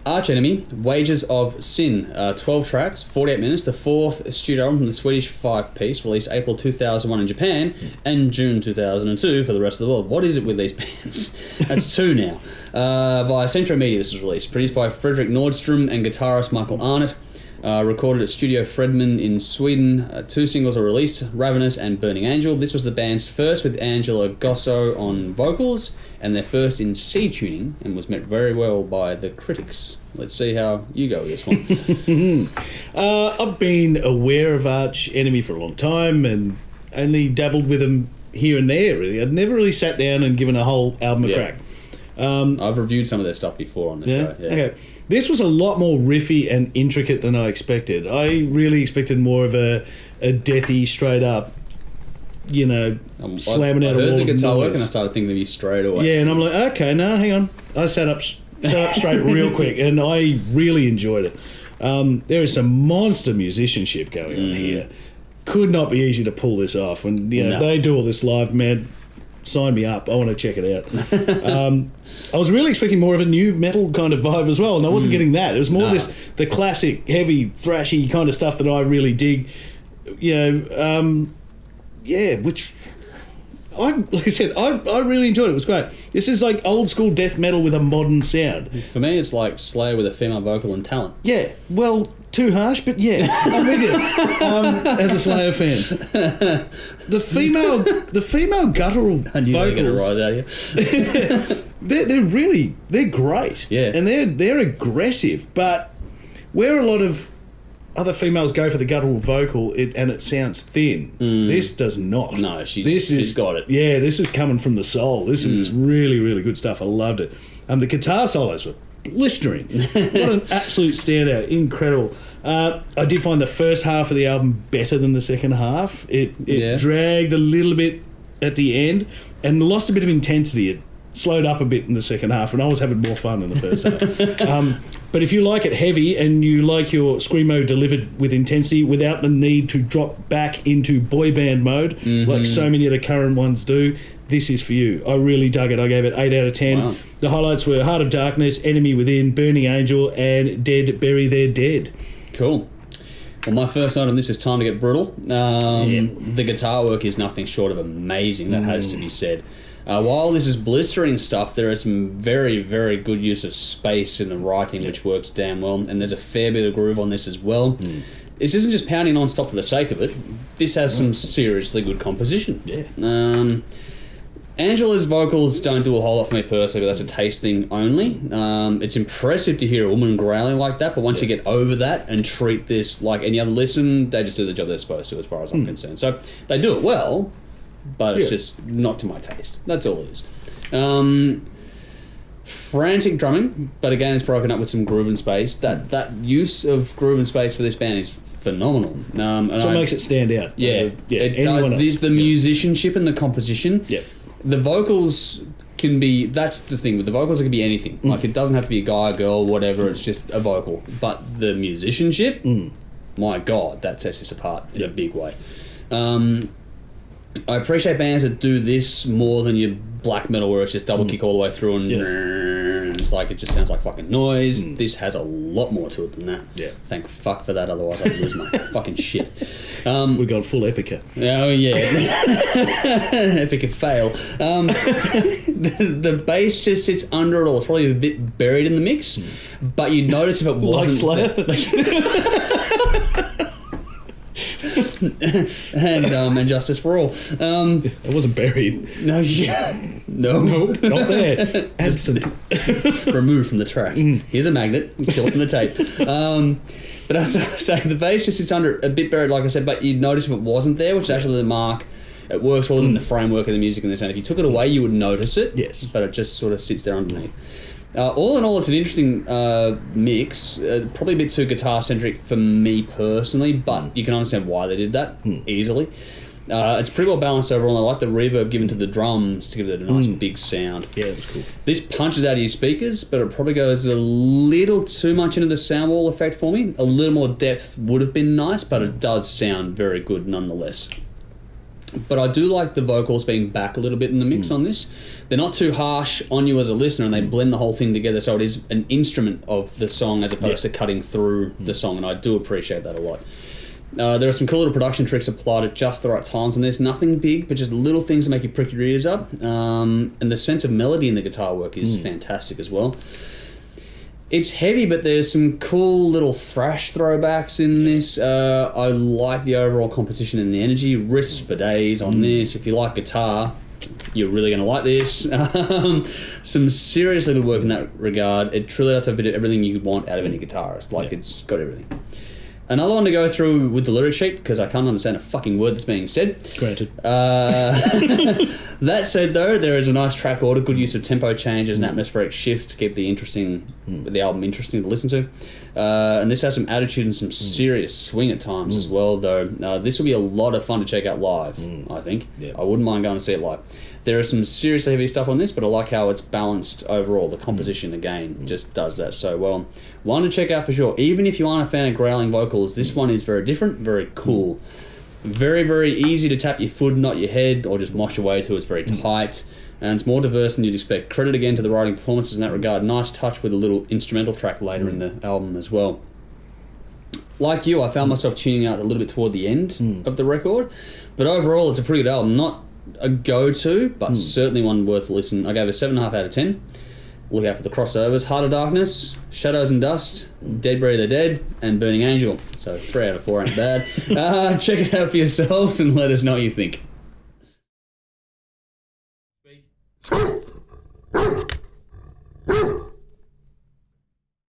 Arch Enemy, Wages of Sin, 12 tracks, 48 minutes, the fourth studio album from the Swedish five-piece, released April 2001 in Japan and June 2002 for the rest of the world. What is it with these bands? That's two now. Via Centro Media this was released, produced by Fredrik Nordstrom and guitarist Michael Arnott. Recorded at Studio Fredman in Sweden. Two singles were released, Ravenous and Burning Angel. This was the band's first with Angela Gosso on vocals, and their first in C tuning, and was met very well by the critics. Let's see how you go with this one. I've been aware of Arch Enemy for a long time and only dabbled with them here and there, really. I'd never really sat down and given a whole album a crack. I've reviewed some of their stuff before on the show. Yeah. Okay. This was a lot more riffy and intricate than I expected. I really expected more of a deathy, straight up, slamming out a wall. I heard the guitar work and I started thinking of you straight away. Yeah, and I'm like, okay, no, hang on. I sat up straight real quick, and I really enjoyed it. There is some monster musicianship going on here. Could not be easy to pull this off. And if they do all this live, man, sign me up. I want to check it out. I was really expecting more of a new metal kind of vibe as well, and I wasn't getting that. It was more the classic, heavy, thrashy kind of stuff that I really dig. Which like I said, I really enjoyed it. It was great. This is like old school death metal with a modern sound. For me, it's like Slayer with a female vocal and talent. Yeah, well, too harsh, but yeah, I'm with you. As a Slayer fan, the female guttural vocals, rise out here. they're great. Yeah, and they're aggressive, but where a lot of other females go for the guttural vocal, and it sounds thin. This does not. No, she's got it. Yeah, this is coming from the soul. This is really, really good stuff. I loved it. The guitar solos were blistering. What an absolute standout. Incredible. I did find the first half of the album better than the second half. It dragged a little bit at the end and lost a bit of intensity. It slowed up a bit in the second half, and I was having more fun in the first half. But if you like it heavy and you like your screamo delivered with intensity without the need to drop back into boy band mode, like so many of the current ones do, this is for you. I really dug it. I gave it 8 out of 10. Wow. The highlights were Heart of Darkness, Enemy Within, Burning Angel, and Dead Bury Their Dead. Cool. Well, my first note on this is Time to Get Brutal. The guitar work is nothing short of amazing, that has to be said. While this is blistering stuff, there is some very, very good use of space in the writing, which works damn well, and there's a fair bit of groove on this as well. This isn't just pounding non-stop for the sake of it. This has some seriously good composition. Yeah. Angela's vocals don't do a whole lot for me personally, but that's a taste thing only. It's impressive to hear a woman growling like that, but once you get over that and treat this like any other listen, they just do the job they're supposed to, as far as I'm concerned. So they do it well, but it's just not to my taste. That's all it is. Frantic drumming, but again, it's broken up with some groove and space. That use of groove and space for this band is phenomenal. It makes it stand out. Yeah. The musicianship and the composition. Yeah. The vocals can be... That's the thing. With the vocals, it can be anything. Like, it doesn't have to be a guy, girl, whatever. It's just a vocal. But the musicianship, my God, that sets this apart in a big way. I appreciate bands that do this more than your black metal, where it's just double kick all the way through and it's like, it just sounds like fucking noise. This has a lot more to it than that. Yeah. Thank fuck for that, otherwise I'd lose my fucking shit. We've got full Epica. Oh yeah. Epica fail. The bass just sits under it all. It's probably a bit buried in the mix, but you'd notice if it wasn't like Slayer. and Justice for All. It wasn't buried. No, Nope, not there. Absent. Removed from the track. Here's a magnet. Kill it from the tape. But as I was saying, the bass just sits under, a bit buried, like I said, but you'd notice if it wasn't there, which is actually the mark. It works well in the framework of the music in this, and if you took it away, you would notice it. Yes. But it just sort of sits there underneath. All in all, it's an interesting mix. Probably a bit too guitar-centric for me personally, but you can understand why they did that easily. It's pretty well balanced overall, and I like the reverb given to the drums to give it a nice big sound. Yeah, it was cool. This punches out of your speakers, but it probably goes a little too much into the sound wall effect for me. A little more depth would have been nice, but it does sound very good nonetheless. But I do like the vocals being back a little bit in the mix on this. They're not too harsh on you as a listener, and they blend the whole thing together, so it is an instrument of the song as opposed to cutting through the song, and I do appreciate that a lot. There are some cool little production tricks applied at just the right times on this. Nothing big, but just little things that make you prick your ears up. And the sense of melody in the guitar work is fantastic as well. It's heavy, but there's some cool little thrash throwbacks in this. I like the overall composition and the energy. Riffs for days on this. If you like guitar, you're really going to like this. Some seriously good work in that regard. It truly does have a bit of everything you want out of any guitarist. Like, it's got everything. Another one to go through with the lyric sheet, because I can't understand a fucking word that's being said. Granted. That said, though, there is a nice track order, good use of tempo changes and atmospheric shifts to keep the album interesting to listen to. And this has some attitude and some serious swing at times as well, though. This will be a lot of fun to check out live, I think. Yeah. I wouldn't mind going to see it live. There is some seriously heavy stuff on this, but I like how it's balanced overall. The composition, again, just does that so well. One to check out for sure. Even if you aren't a fan of growling vocals, this one is very different, very cool. Very, very easy to tap your foot, not your head, or just mosh your way to. It's very tight, and it's more diverse than you'd expect. Credit again to the writing performances in that regard. Nice touch with a little instrumental track later in the album as well. Like you, I found myself tuning out a little bit toward the end of the record, but overall it's a pretty good album. Not a go-to, but certainly one worth listening. I gave it 7.5 out of 10. Look out for the crossovers: Heart of Darkness, Shadows and Dust, Dead Bury the Dead, and Burning Angel. So 3 out of 4 ain't bad. Check it out for yourselves and let us know what you think.